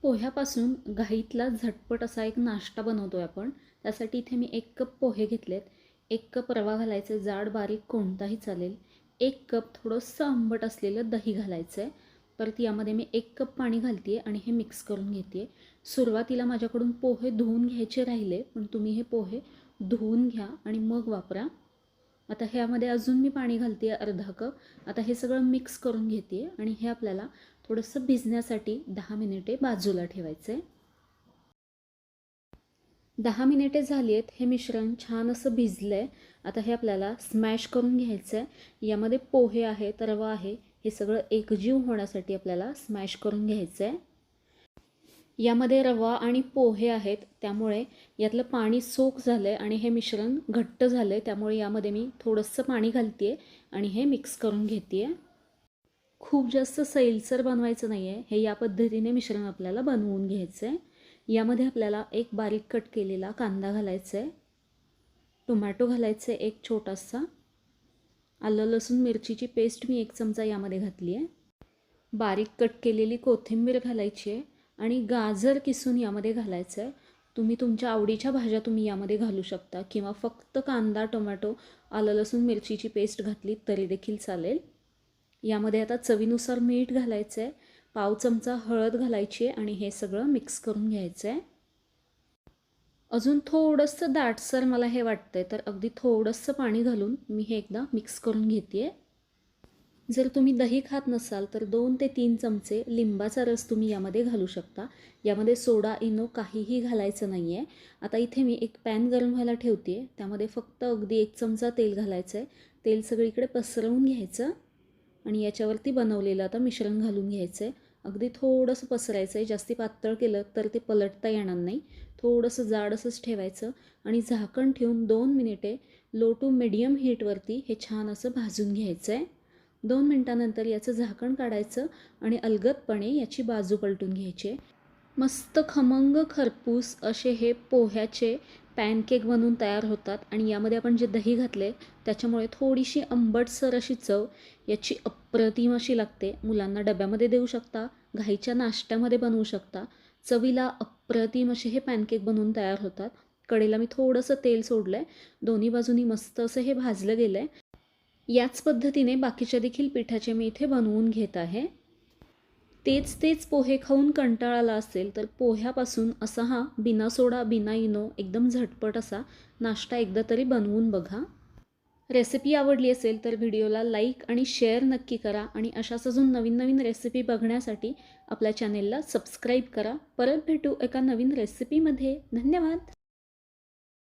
पोह्यापासून घाईतला झटपट असा एक नाश्ता बनवतोय आपण. त्यासाठी इथे मी 1 कप पोहे घेतलेत. 1 कप रवा घालायचे, जाड बारीक कोणताही चालेल. 1 कप थोडंसं आंबट असलेलं दही घालायचं आहे. परत यामध्ये मी 1 कप पाणी घालते आणि हे मिक्स करून घेते. सुरुवातीला माझ्याकडून पोहे धुवून घ्यायचे राहिले, पण तुम्ही हे पोहे धुवून घ्या आणि मग वापरा. आता ह्यामध्ये अजून मी पाणी घालते अर्धा कप. आता हे सगळं मिक्स करून घेते आणि हे आपल्याला थोडंसं भिजण्यासाठी 10 मिनिटे बाजूला ठेवायचं आहे. 10 मिनिटे झाली आहेत. हे मिश्रण छान असं भिजलं आहे. आता हे आपल्याला स्मॅश करून घ्यायचं आहे. यामध्ये पोहे आहेत, रवा आहे, हे सगळं एकजीव होण्यासाठी आपल्याला स्मॅश करून घ्यायचं आहे. यामध्ये रवा आणि पोहे आहेत, त्यामुळे यातलं पाणी सोक झालं आहे आणि हे मिश्रण घट्ट झालं आहे. त्यामुळे यामध्ये मी थोडंसं पाणी घालते आहे आणि हे मिक्स करून घेते आहे. खूप जास्त सैलसर बनवायचं नाही आहे. हे या पद्धतीने मिश्रण आपल्याला बनवून घ्यायचं आहे. यामध्ये आपल्याला एक बारीक कट केलेला कांदा घालायचा आहे, टोमॅटो घालायचं आहे एक छोटासा, आलं लसूण मिरचीची पेस्ट मी 1 चमचा यामध्ये घातली आहे, बारीक कट केलेली कोथिंबीर घालायची आहे आणि गाजर किसून यामध्ये घालायचं आहे. तुम्ही तुमच्या आवडीच्या भाज्या तुम्ही यामध्ये घालू शकता किंवा फक्त कांदा, टोमॅटो, आलं लसूण मिरचीची पेस्ट घातली तरी देखील चालेल. यामध्ये आता चवीनुसार मीठ घालायचं आहे, पाव चमचा हळद घालायची आहे आणि हे सगळं मिक्स करून घ्यायचं आहे. अजून थोडंसं दाटसर मला हे वाटतंय, तर अगदी थोडंसं पाणी घालून मी हे एकदा मिक्स करून घेते आहे. जर तुम्ही दही खात नसाल तर 2 ते 3 चमचे लिंबाचा रस तुम्ही यामध्ये घालू शकता. यामध्ये सोडा, इनो काहीही घालायचं नाही आहे. आता इथे मी एक पॅन गरम व्हायला ठेवते आहे. त्यामध्ये फक्त अगदी 1 चमचा तेल घालायचं आहे. तेल सगळीकडे पसरवून घ्यायचं आणि याच्यावरती बनवलेलं आता मिश्रण घालून घ्यायचं आहे. अगदी थोडंसं पसरायचं आहे, जास्ती पातळ केलं तर ते पलटता येणार नाही. थोडंसं जाड असंच ठेवायचं आणि झाकण ठेवून 2 मिनिटे लो टू मिडियम हीटवरती हे छान असं भाजून घ्यायचं आहे. 2 मिनटानंतर याचं झाकण काढायचं आणि अलगदपणे याची बाजू पलटून घ्यायची. मस्त खमंग खरपूस असे हे पोह्याचे पॅनकेक बनवून तयार होतात आणि यामध्ये आपण जे दही घातले त्याच्यामुळे थोडीशी आंबटसर अशी चव याची अप्रतिम अशी लागते. मुलांना डब्यामध्ये देऊ शकता, घाईच्या नाश्त्यामध्ये बनवू शकता. चवीला अप्रतिम असे हे पॅनकेक बनवून तयार होतात. कडेला मी थोडंसं तेल सोडलं आहे, दोन्ही बाजूनी मस्त असं हे भाजलं गेलं आहे. याच पद्धतीने बाकीच्या देखील पिठाचे मी इथे बनवून घेत आहे. तेच पोहे खाऊन कंटाळा असेल तर पोह्यापासून असा हा बिना सोडा बिना इनो एकदम झटपट असा नाश्ता एकदा तरी बनवून बघा. रेसिपी आवडली असेल तर व्हिडिओला लाईक आणि शेअर नक्की करा आणि अशाच अजून नवीन नवीन रेसिपी बघण्यासाठी आपल्या चॅनेलला सबस्क्राईब करा. परत भेटू एका नवीन रेसिपीमध्ये. धन्यवाद.